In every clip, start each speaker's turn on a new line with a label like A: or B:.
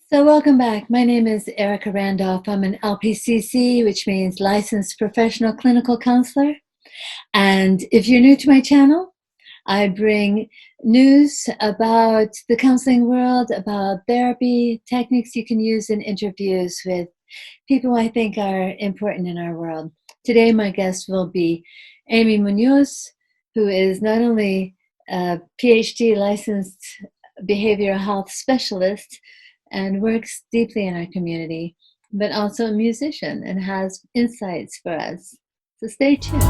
A: So welcome back. My name is Erica Randolph. I'm an LPCC, which means Licensed Professional Clinical Counselor. And if you're new to my channel, I bring news about the counseling world, about therapy, techniques you can use in interviews with people I think are important in our world. Today, my guest will be Amy Munoz, who is not only a PhD licensed behavioral health specialist and works deeply in our community, but also a musician and has insights for us. So stay tuned.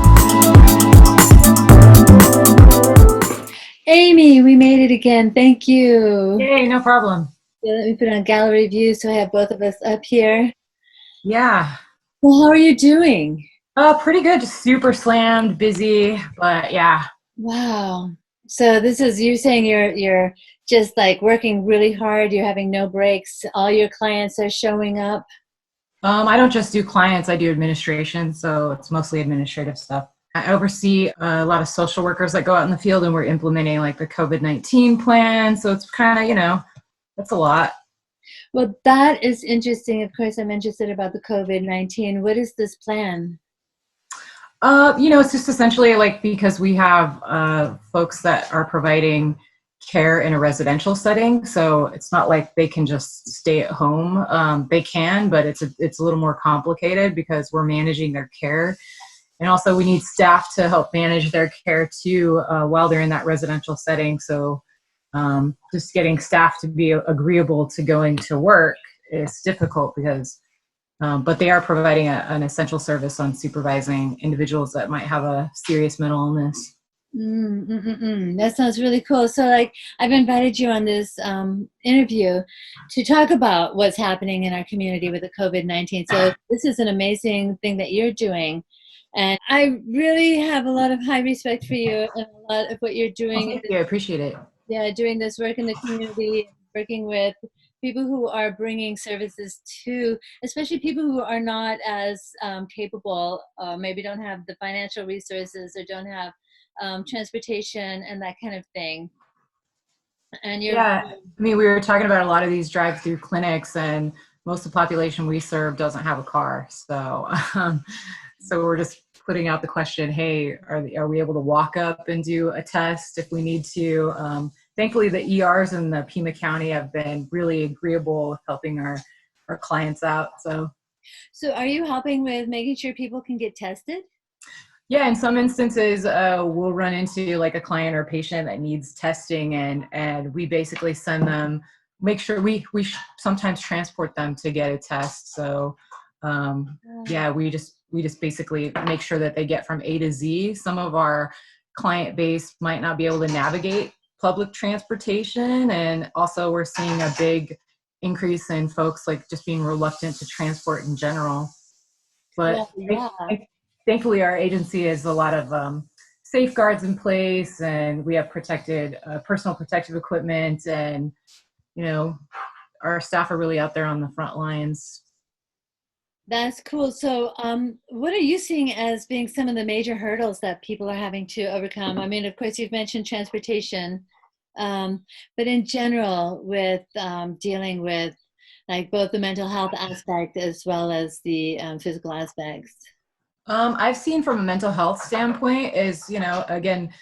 A: Amy, we made it again. Thank you.
B: Yay, no problem.
A: Yeah, let me put on gallery view so I have both of us up here.
B: Yeah.
A: Well, how are you doing?
B: Pretty good. Just super slammed, busy, but yeah.
A: Wow. So this is you saying you're just like working really hard, you're having no breaks, all your clients are showing up.
B: I don't just do clients, I do administration, so it's mostly administrative stuff. I oversee a lot of social workers that go out in the field and we're implementing like the COVID-19 plan. So it's kind of, that's a lot.
A: Well, that is interesting. Of course, I'm interested about the COVID-19. What is this plan?
B: It's just essentially like because we have folks that are providing care in a residential setting, so it's not like they can just stay at home. They can, but it's a little more complicated because we're managing their care, and also we need staff to help manage their care too while they're in that residential setting. So just getting staff to be agreeable to going to work is difficult because. But they are providing an essential service on supervising individuals that might have a serious mental illness.
A: That sounds really cool. So, like, I've invited you on this interview to talk about what's happening in our community with the COVID-19. So, this is an amazing thing that you're doing. And I really have a lot of high respect for you and a lot of what you're
B: Oh,
A: doing.
B: thank you. I appreciate it.
A: Yeah, doing this work in the community, working with people who are bringing services to, especially people who are not as capable, maybe don't have the financial resources or don't have transportation and that kind of thing. And you're,
B: Yeah, I mean, we were talking about a lot of these drive-through clinics, and most of the population we serve doesn't have a car. So, so we're just putting out the question: Hey, are we able to walk up and do a test if we need to? Thankfully, the ERs in the Pima County have been really agreeable with helping our clients out.
A: so are you helping with making sure people can get tested?
B: Yeah, in some instances, we'll run into like a client or patient that needs testing, and we basically send them. Make sure we sometimes transport them to get a test. So, yeah, we just basically make sure that they get from A to Z. Some of our client base might not be able to navigate public transportation, and also we're seeing a big increase in folks like just being reluctant to transport in general. But
A: Well, yeah.
B: thankfully, our agency has a lot of safeguards in place, and we have protected personal protective equipment, and you know, our staff are really out there on the front lines.
A: That's cool. So, what are you seeing as being some of the major hurdles that people are having to overcome? I mean, of course, you've mentioned transportation, but in general, with dealing with like both the mental health aspect as well as the physical aspects.
B: I've seen from a mental health standpoint is, again,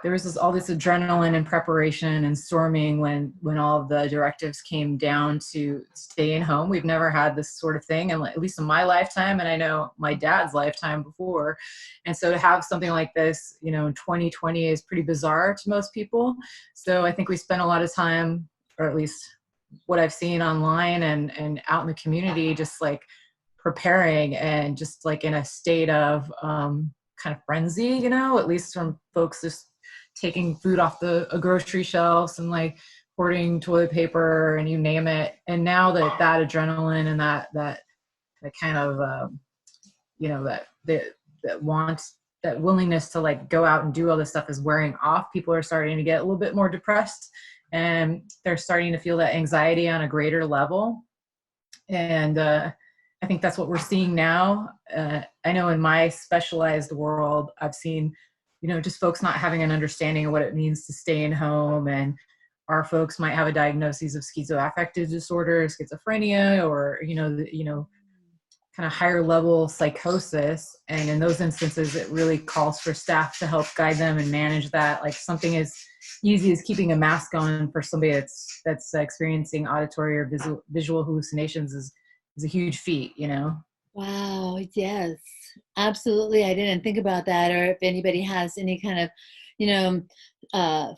B: there was all this adrenaline and preparation and storming when all of the directives came down to staying home. We've never had this sort of thing, and at least in my lifetime, and I know my dad's lifetime before. And so to have something like this, in 2020 is pretty bizarre to most people. So I think we spent a lot of time, or at least what I've seen online and out in the community, just like preparing and just like in a state of kind of frenzy, at least from folks just taking food off the grocery shelves and like hoarding toilet paper and you name it. And now that adrenaline and that kind of that want, that willingness to like go out and do all this stuff is wearing off. People are starting to get a little bit more depressed, and they're starting to feel that anxiety on a greater level. And I think that's what we're seeing now. I know in my specialized world, I've seen, just folks not having an understanding of what it means to stay in home, and our folks might have a diagnosis of schizoaffective disorder, schizophrenia, or, kind of higher level psychosis. And in those instances, it really calls for staff to help guide them and manage that. Like something as easy as keeping a mask on for somebody that's experiencing auditory or visual hallucinations is a huge feat.
A: Wow, yes, absolutely. I didn't think about that, or if anybody has any kind of, you know, uh,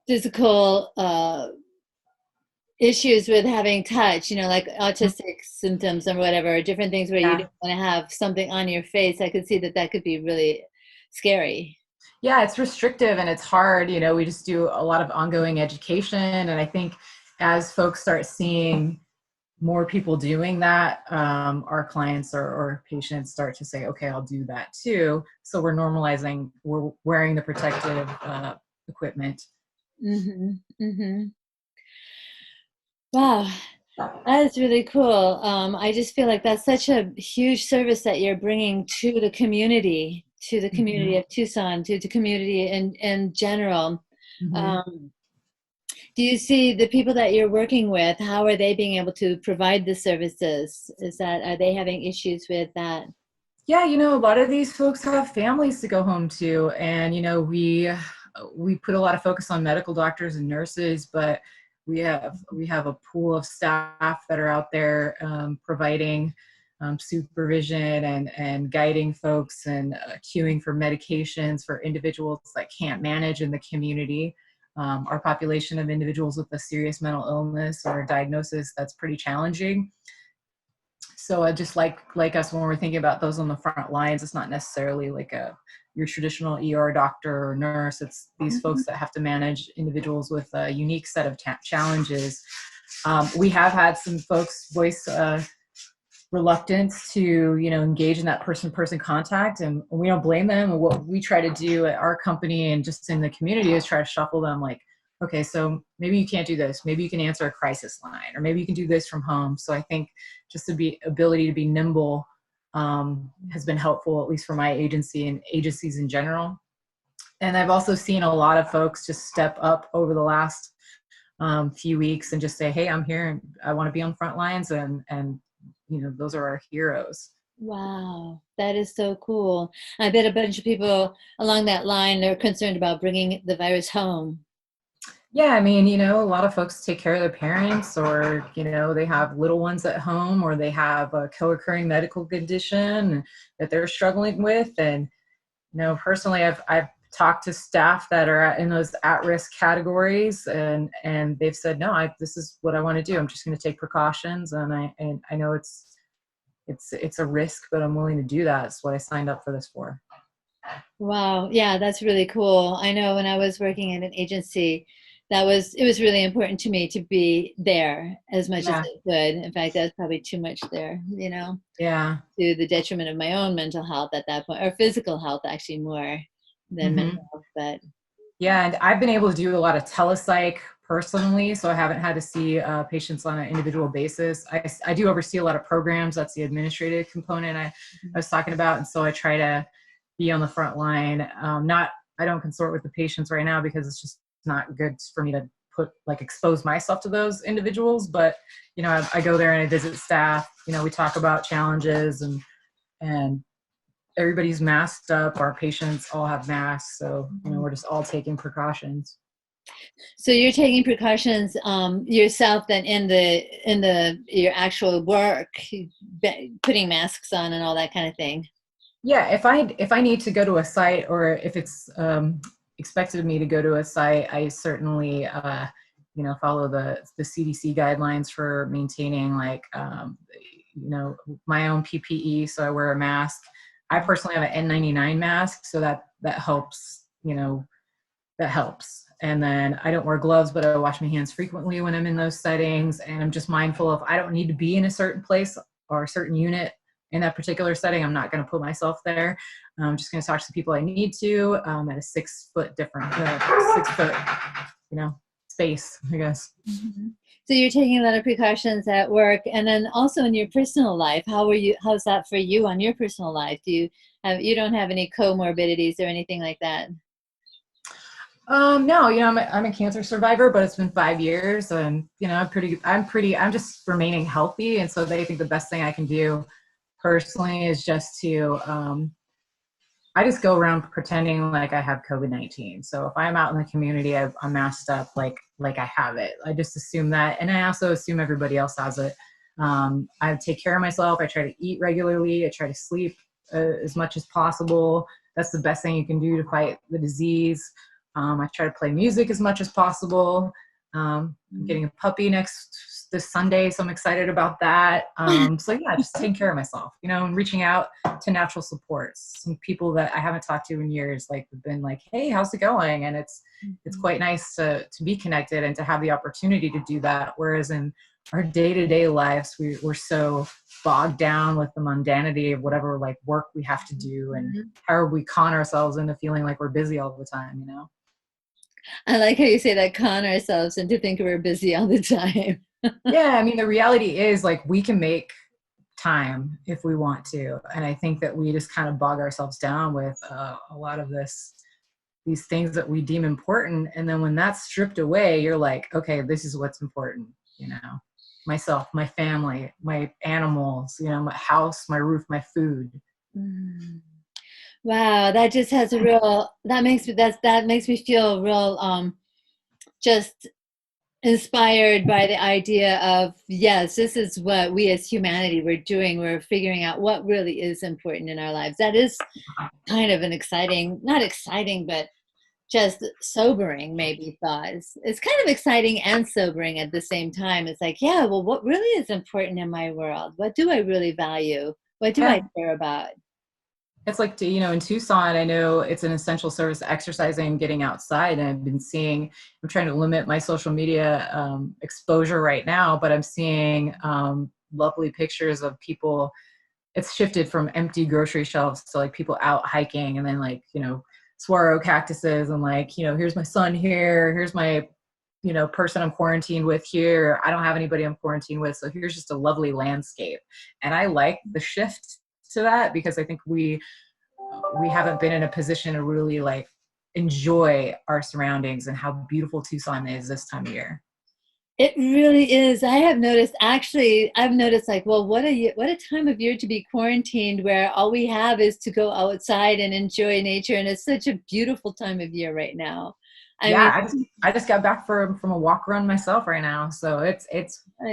A: physical issues with having touch, like autistic symptoms or whatever, different things where you
B: Yeah.
A: don't want to have something on your face. I could see that could be really scary.
B: Yeah, it's restrictive and it's hard. We just do a lot of ongoing education. And I think as folks start seeing more people doing that, our clients or patients start to say, okay, I'll do that too. So we're wearing the protective equipment.
A: Mm-hmm. Mm-hmm. Wow, that is really cool. I just feel like that's such a huge service that you're bringing to the community
B: Mhm.
A: of Tucson, to the community in general.
B: Mhm.
A: Um, do you see the people that you're working with, how are they being able to provide the services? Are they having issues with that?
B: Yeah, a lot of these folks have families to go home to, and we put a lot of focus on medical doctors and nurses, but we have a pool of staff that are out there providing supervision and guiding folks and queuing for medications for individuals that can't manage in the community. Our population of individuals with a serious mental illness or diagnosis that's pretty challenging. So I just like us when we're thinking about those on the front lines, it's not necessarily like your traditional ER doctor or nurse. It's these folks that have to manage individuals with a unique set of challenges. We have had some folks voice reluctance to engage in that person-to-person contact, and we don't blame them. And what we try to do at our company and just in the community is try to shuffle them, like, okay, so maybe you can't do this, maybe you can answer a crisis line, or maybe you can do this from home. So I think just the ability to be nimble has been helpful, at least for my agency and agencies in general. And I've also seen a lot of folks just step up over the last few weeks and just say, hey, I'm here and I want to be on front lines, and those are our heroes.
A: Wow, that is so cool. I bet a bunch of people along that line are concerned about bringing the virus home.
B: Yeah, I mean, a lot of folks take care of their parents, or, they have little ones at home, or they have a co-occurring medical condition that they're struggling with. And, personally, I've talked to staff that are in those at-risk categories, and they've said, no, this is what I want to do. I'm just going to take precautions. And I know it's a risk, but I'm willing to do that. It's what I signed up for this for.
A: Wow, yeah, that's really cool. I know when I was working in an agency, it was really important to me to be there as much as
B: Yeah.
A: I could. In fact, that's probably too much there,
B: Yeah.
A: to the detriment of my own mental health at that point, or physical health actually more than mental
B: Hmm.
A: health. But
B: Yeah, and I've been able to do a lot of telepsych personally, so I haven't had to see patients on an individual basis. I do oversee a lot of programs. That's the administrative component I was talking about, and so I try to be on the front line. I don't consort with the patients right now because it's just not good for me to expose myself to those individuals. But I go there and I visit staff. We talk about challenges, and everybody's masked up. Our patients all have masks, so we're just all taking precautions.
A: so you're taking precautions yourself then in the your actual work, putting masks on and all that kind of thing.
B: Yeah, if I need to go to a site, or if it's expected of me to go to a site, I certainly follow the CDC guidelines for maintaining my own PPE. So I wear a mask. I personally have an N95 mask, so that helps. That helps. And then I don't wear gloves, but I wash my hands frequently when I'm in those settings. And I'm just mindful of, I don't need to be in a certain place or a certain unit in that particular setting. I'm not going to put myself there. I'm just going to talk to the people I need to at a 6 foot different, 6 foot, space, I guess.
A: Mm-hmm. So you're taking a lot of precautions at work, and then also in your personal life. How's that for you on your personal life? You don't have any comorbidities or anything like that?
B: No, I'm a cancer survivor, but it's been 5 years, and I'm just remaining healthy. And so they think the best thing I can do personally is just to, I just go around pretending like I have COVID-19. So if I'm out in the community, I'm masked up like I have it. I just assume that, and I also assume everybody else has it. I take care of myself. I try to eat regularly. I try to sleep as much as possible. That's the best thing you can do to fight the disease. I try to play music as much as possible. I'm getting a puppy this Sunday, so I'm excited about that. So yeah, just taking care of myself, and reaching out to natural supports, some people that I haven't talked to in years, like have been like, hey, how's it going? And it's quite nice to be connected and to have the opportunity to do that. Whereas in our day-to-day lives, we're so bogged down with the mundanity of whatever like work we have to do, and how we con ourselves into feeling like we're busy all the time.
A: I like how you say that, con ourselves into thinking we're busy all the time.
B: Yeah, I mean, the reality is like we can make time if we want to. And I think that we just kind of bog ourselves down with a lot of these things that we deem important. And then when that's stripped away, you're like, okay, this is what's important, myself, my family, my animals, my house, my roof, my food.
A: Mm. Wow, that just has a real, that makes me feel real just inspired by the idea of, yes, this is what we as humanity we're doing. We're figuring out what really is important in our lives. That is kind of an exciting, not exciting, but just sobering maybe thought. It's kind of exciting and sobering at the same time. It's like, yeah, well, what really is important in my world? What do I really value? What do I
B: Yeah.
A: care about?
B: It's like, in Tucson, I know it's an essential service, exercising, getting outside. And I'm trying to limit my social media exposure right now, but I'm seeing lovely pictures of people. It's shifted from empty grocery shelves to like people out hiking, and then like, saguaro cactuses, and like, here's my son here. Here's my, person I'm quarantined with here. I don't have anybody I'm quarantined with. So here's just a lovely landscape. And I like the shift to that, because I think we haven't been in a position to really like enjoy our surroundings and how beautiful Tucson is this time of year.
A: It really is. I have noticed, actually, I've noticed like, well, what a time of year to be quarantined where all we have is to go outside and enjoy nature. And it's such a beautiful time of year right now. I
B: Yeah,
A: mean,
B: I just got back from a walk run myself right now, so it's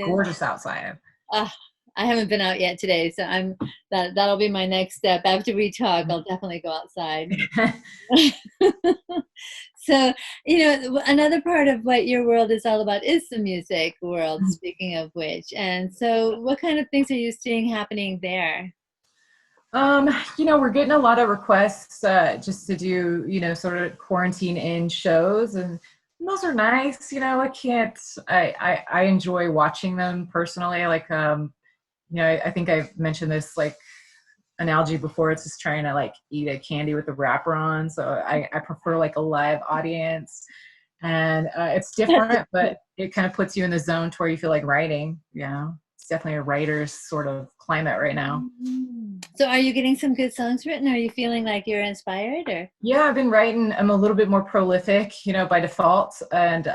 B: gorgeous outside.
A: uh, I haven't been out yet today, so that'll be my next step. After we talk, I'll definitely go outside. So, another part of what your world is all about is the music world, speaking of which. And so, what kind of things are you seeing happening there?
B: We're getting a lot of requests just to do, sort of quarantine in shows, and those are nice. I can't, I enjoy watching them personally. Like, I think I've mentioned this like analogy before. It's just trying to like eat a candy with a wrapper on. So I prefer like a live audience, and it's different, but it kind of puts you in the zone to where you feel like writing. It's definitely a writer's sort of climate right now.
A: So, are you getting some good songs written? Are you feeling like you're inspired, or?
B: Yeah, I've been writing. I'm a little bit more prolific, by default. And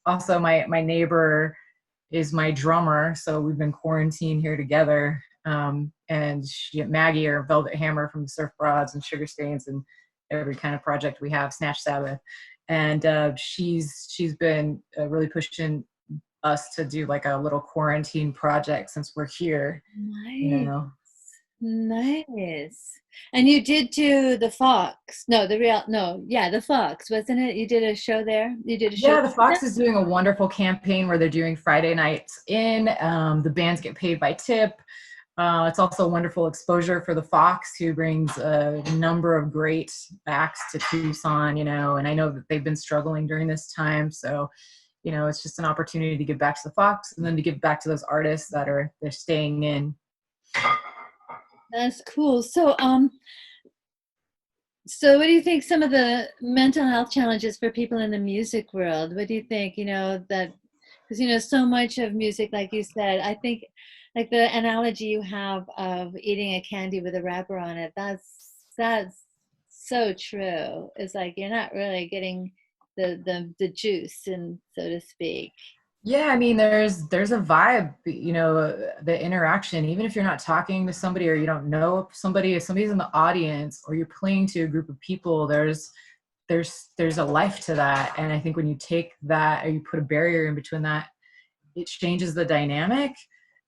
B: also my neighbor is my drummer, so we've been quarantined here together. And Maggie, or Velvet Hammer from the Surf Broads and Sugar Stains and every kind of project we have, Snatch Sabbath. And she's been really pushing us to do like a little quarantine project since we're here. You
A: Nice.
B: know.
A: Nice. And you did do the Fox. No, the Fox, wasn't it? You did a show there. You did a show.
B: Yeah, the Fox is doing a wonderful campaign where they're doing Friday nights in. The bands get paid by tip. It's also a wonderful exposure for the Fox, who brings a number of great acts to Tucson, and I know that they've been struggling during this time. So, it's just an opportunity to give back to the Fox, and then to give back to those artists they're staying in.
A: That's cool. So what do you think some of the mental health challenges for people in the music world? What do you think, that, because, so much of music, like you said, I think like the analogy you have of eating a candy with a wrapper on it, that's so true. It's like you're not really getting the juice, and so to speak.
B: Yeah, I mean, there's a vibe, the interaction. Even if you're not talking to somebody or you don't know somebody, if somebody's in the audience or you're playing to a group of people, there's a life to that. And I think when you take that or you put a barrier in between that, it changes the dynamic,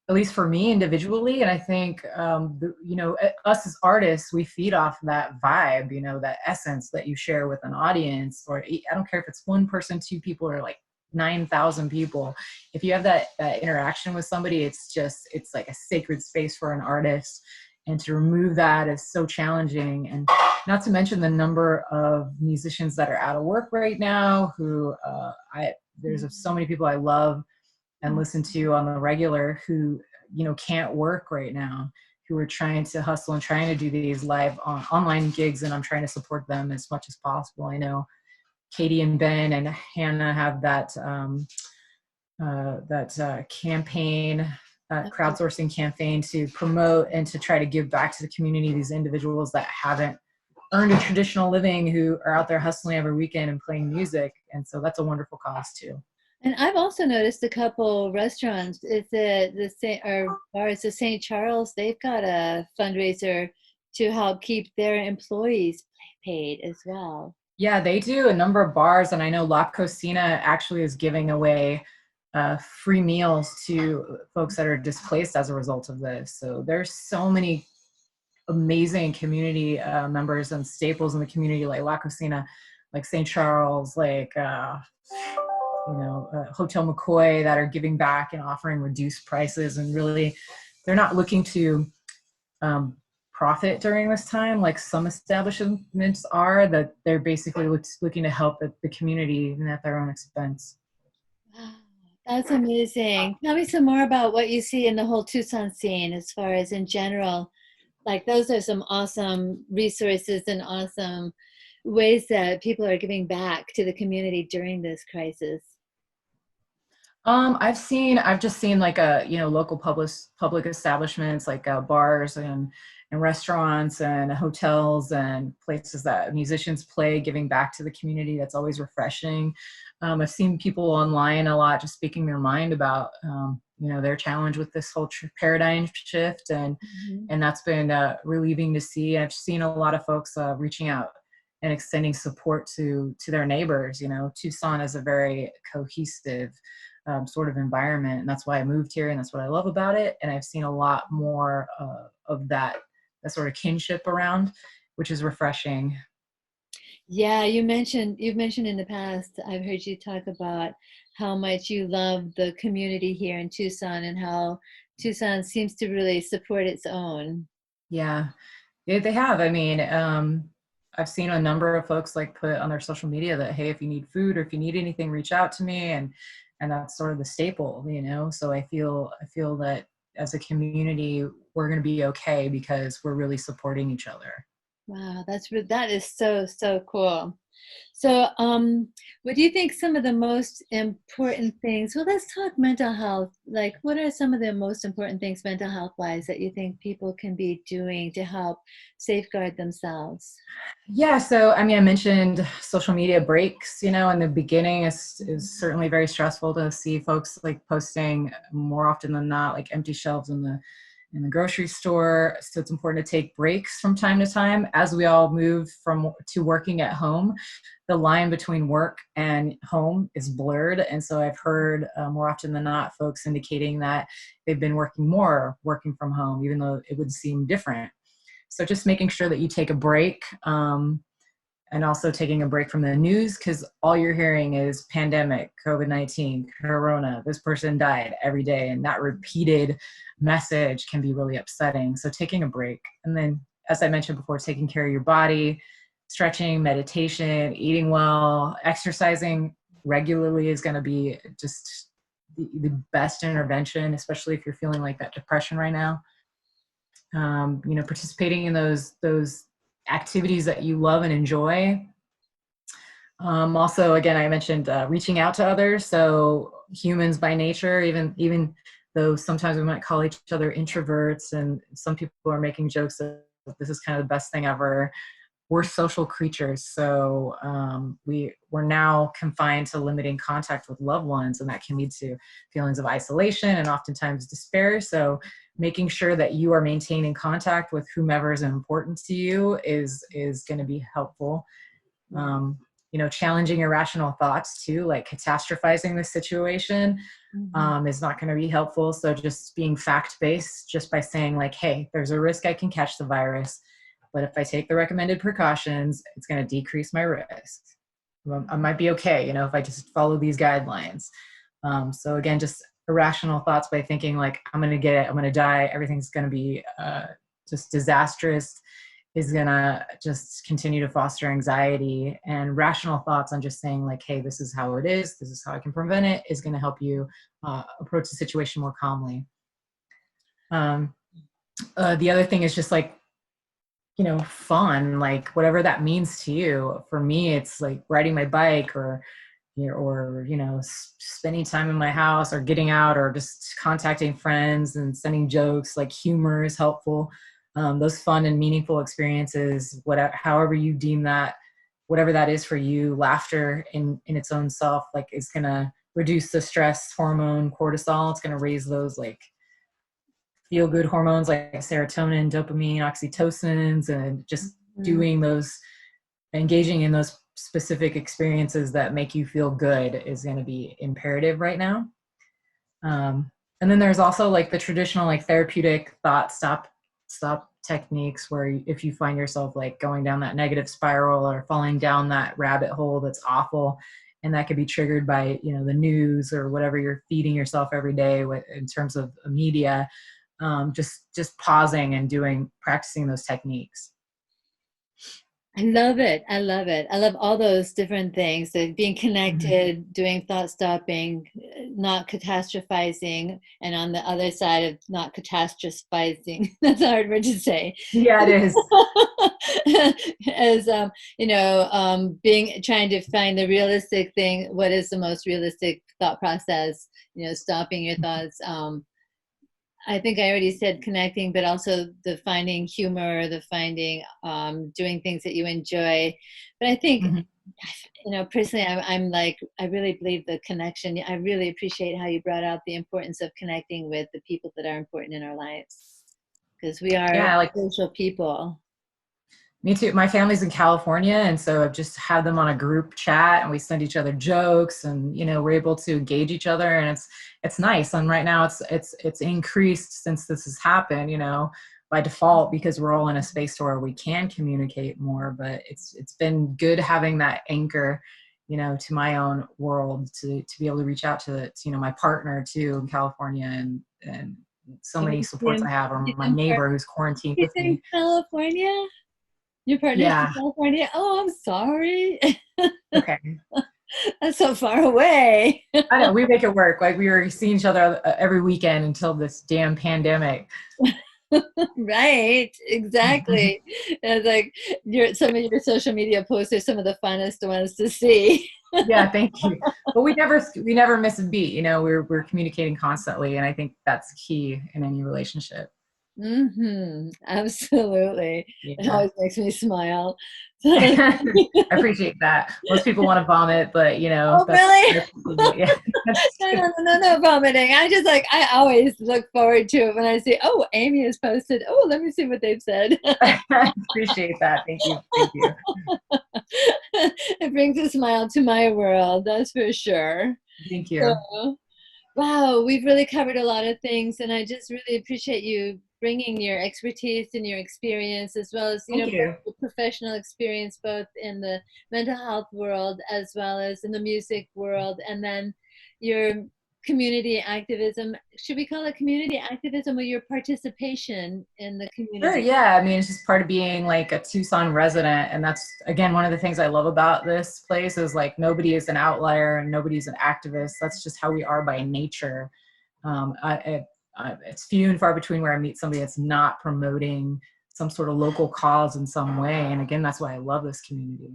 B: at least for me individually. And I think, us as artists, we feed off that vibe, that essence that you share with an audience, or I don't care if it's one person, two people, or like 9,000 people. If you have that interaction with somebody, it's like a sacred space for an artist. And to remove that is so challenging. And not to mention the number of musicians that are out of work right now who, there's so many people I love and listen to on the regular who can't work right now, who are trying to hustle and trying to do these live online gigs, and I'm trying to support them as much as possible. I know Katie and Ben and Hannah have that campaign, crowdsourcing campaign to promote and to try to give back to the community, these individuals that haven't earned a traditional living, who are out there hustling every weekend and playing music. And so that's a wonderful cause too.
A: And I've also noticed a couple restaurants. It's the St. or bars, the St. Charles. They've got a fundraiser to help keep their employees paid as well.
B: Yeah, they do a number of bars, and I know La Cocina actually is giving away free meals to folks that are displaced as a result of this. So there's so many amazing community members and staples in the community, like La Cocina, like St. Charles, like Hotel McCoy, that are giving back and offering reduced prices, and really they're not looking to profit during this time like some establishments are, that they're basically looking to help the community even at their own expense.
A: Wow, that's amazing. Tell me some more about what you see in the whole Tucson scene as far as in general. Like those are some awesome resources and awesome ways that people are giving back to the community during this crisis.
B: I've just seen like local public establishments like bars and restaurants and hotels and places that musicians play, giving back to the community. That's always refreshing. I've seen people online a lot just speaking their mind about their challenge with this whole paradigm shift, and
A: Mhm.
B: and that's been relieving to see. I've seen a lot of folks reaching out and extending support to their neighbors. Tucson is a very cohesive sort of environment, and that's why I moved here, and that's what I love about it. And I've seen a lot more of that sort of kinship around, which is refreshing.
A: Yeah, you've mentioned in the past, I've heard you talk about how much you love the community here in Tucson and how Tucson seems to really support its own.
B: Yeah, they have. I mean, I've seen a number of folks like put on their social media that, hey, if you need food or if you need anything, reach out to me, and that's sort of the staple. So I feel that as a community, we're going to be okay because we're really supporting each other.
A: Wow, that is so so cool. So, what do you think some of the most important things? Well, let's talk mental health. Like, what are some of the most important things mental health wise that you think people can be doing to help safeguard themselves?
B: Yeah, so I mean, I mentioned social media breaks, in the beginning is certainly very stressful to see folks like posting more often than not, like empty shelves in the grocery store. So it's important to take breaks from time to time as we all move from to working at home. The line between work and home is blurred. And so I've heard more often than not folks indicating that they've been working more working from home, even though it would seem different. So just making sure that you take a break, and also taking a break from the news, because all you're hearing is pandemic, COVID-19, Corona, this person died every day. And that repeated message can be really upsetting. So taking a break. And then, as I mentioned before, taking care of your body, stretching, meditation, eating well, exercising regularly is going to be just the best intervention, especially if you're feeling like that depression right now. Participating in those activities that you love and enjoy. Also, again, I mentioned reaching out to others. So humans by nature, even though sometimes we might call each other introverts, and some people are making jokes that this is kind of the best thing ever. we're social creatures. So we're now confined to limiting contact with loved ones, and that can lead to feelings of isolation and oftentimes despair. So making sure that you are maintaining contact with whomever is important to you is going to be helpful. Challenging irrational thoughts too, like catastrophizing the situation, is not going to be helpful. So just being fact-based, just by saying like, hey, there's a risk I can catch the virus, but if I take the recommended precautions, it's going to decrease my risk. I might be okay, if I just follow these guidelines. So again, just irrational thoughts by thinking like, I'm going to get it, I'm going to die, everything's going to be just disastrous, is going to just continue to foster anxiety. And rational thoughts on just saying like, hey, this is how it is, this is how I can prevent it, is going to help you approach the situation more calmly. The other thing is just like, fun, like whatever that means to you. For me, it's like riding my bike or spending time in my house or getting out or just contacting friends and sending jokes. Like humor is helpful. Those fun and meaningful experiences, however you deem that, whatever that is for you, laughter in its own self, like is going to reduce the stress hormone cortisol. It's going to raise those like feel good hormones like serotonin, dopamine, oxytocins, and just engaging in those specific experiences that make you feel good is going to be imperative right now. And then there's also like the traditional like therapeutic thought stop techniques, where if you find yourself like going down that negative spiral or falling down that rabbit hole that's awful, and that could be triggered by the news or whatever you're feeding yourself every day in terms of media, just pausing and practicing those techniques.
A: I love it. I love it. I love all those different things. So being connected, doing thought stopping, not catastrophizing, and on the other side of not catastrophizing. That's a hard word to say.
B: Yeah, it is.
A: As trying to find the realistic thing. What is the most realistic thought process? Stopping your thoughts. I think I already said connecting, but also the finding humor, the finding doing things that you enjoy. But I think, personally, I'm like, I really believe the connection. I really appreciate how you brought out the importance of connecting with the people that are important in our lives, because we are social people.
B: Me too. My family's in California, and so I've just had them on a group chat, and we send each other jokes, and we're able to engage each other, and it's nice. And right now, it's increased since this has happened, by default, because we're all in a space where we can communicate more. But it's been good having that anchor, to my own world, to be able to reach out to my partner too in California, and so many supports I have, or my neighbor who's quarantined with me.
A: California. Your partner's in California? Oh, I'm sorry.
B: Okay.
A: That's so far away.
B: I know, we make it work. Like we were seeing each other every weekend until this damn pandemic.
A: Right, exactly. It's like some of your social media posts are some of the funnest ones to see.
B: Yeah, thank you. But we never miss a beat. We're communicating constantly, and I think that's key in any relationship.
A: Absolutely.
B: Yeah.
A: It always makes me smile.
B: I appreciate that. Most people want to vomit, but
A: Oh, really? No vomiting. I always look forward to it when I see, oh, Amy has posted. Oh, let me see what they've said.
B: I appreciate that. Thank you.
A: It brings a smile to my world, that's for sure.
B: Thank you.
A: So, wow, we've really covered a lot of things, and I just really appreciate you bringing your expertise and your experience, as well as your professional experience, both in the mental health world as well as in the music world, and then your community activism. Should we call it community activism, or your participation in the community?
B: Sure, yeah. I mean, it's just part of being like a Tucson resident, and that's again one of the things I love about this place is like nobody is an outlier and nobody's an activist. That's just how we are by nature. It's few and far between where I meet somebody that's not promoting some sort of local cause in some way. And again, that's why I love this community.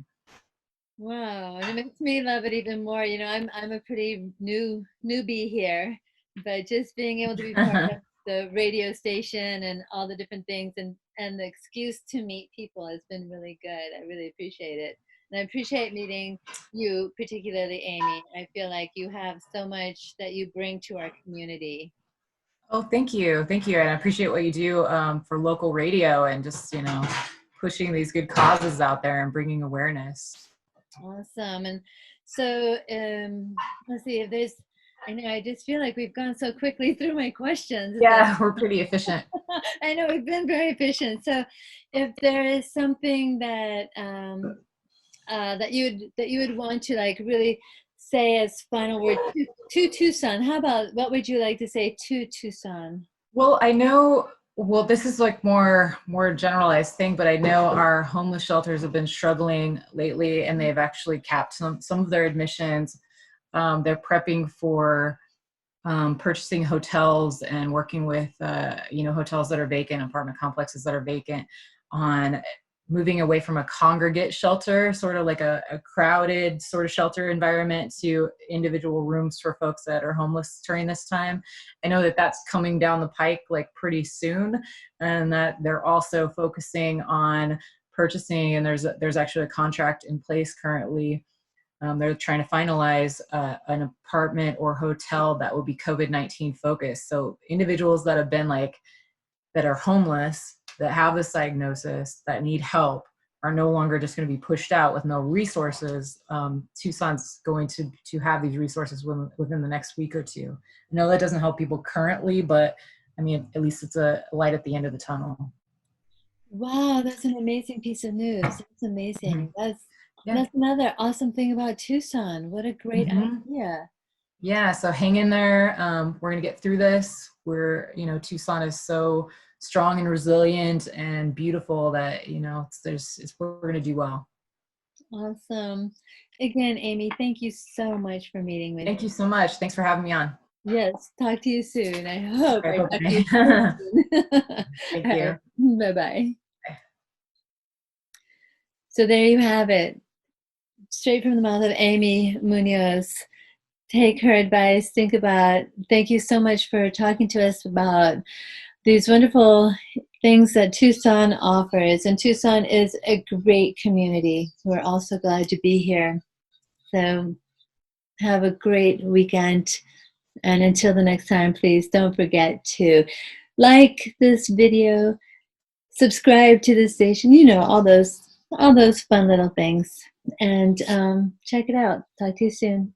A: Wow, and it makes me love it even more. I'm a pretty newbie here, but just being able to be part of the radio station and all the different things, and and the excuse to meet people has been really good. I really appreciate it. And I appreciate meeting you, particularly Amy. I feel like you have so much that you bring to our community.
B: Oh, thank you. Thank you. And I appreciate what you do for local radio and just, pushing these good causes out there and bringing awareness.
A: Awesome. And so let's see if there's, I know I just feel like we've gone so quickly through my questions.
B: Yeah, we're pretty efficient.
A: I know we've been very efficient. So if there is something that that you would want to like really say as final word to Tucson, how about what would you like to say to Tucson?
B: Well, I know, well, this is like more generalized thing, but I know our homeless shelters have been struggling lately and they've actually capped some of their admissions. They're prepping for purchasing hotels and working with, hotels that are vacant, apartment complexes that are vacant, on moving away from a congregate shelter, sort of like a crowded sort of shelter environment, to individual rooms for folks that are homeless during this time. I know that that's coming down the pike like pretty soon, and that they're also focusing on purchasing, and there's actually a contract in place currently. They're trying to finalize an apartment or hotel that will be COVID-19 focused. So individuals that have been that are homeless, that have this diagnosis, that need help, are no longer just going to be pushed out with no resources. Tucson's going to have these resources within the next week or two. I know that doesn't help people currently, but I mean, at least it's a light at the end of the tunnel.
A: Wow, that's an amazing piece of news. That's amazing.
B: Mm-hmm.
A: That's another awesome thing about Tucson. What a great
B: Mm-hmm.
A: idea.
B: Yeah, so hang in there. We're gonna get through this. Tucson is so strong and resilient and beautiful that we're gonna do well.
A: Awesome. Again, Amy, thank you so much for meeting with
B: Thank
A: me.
B: you so much. Thanks for having me on.
A: Yes, talk to you soon. I hope
B: I
A: I
B: hope.
A: talk to you soon.
B: Thank
A: All
B: you.
A: right. Bye-bye. So there you have it. Straight from the mouth of Amy Munoz. Take her advice, think about, thank you so much for talking to us about these wonderful things that Tucson offers. And Tucson is a great community. We're also glad to be here. So have a great weekend. And until the next time, please don't forget to like this video, subscribe to the station, all those fun little things. And check it out. Talk to you soon.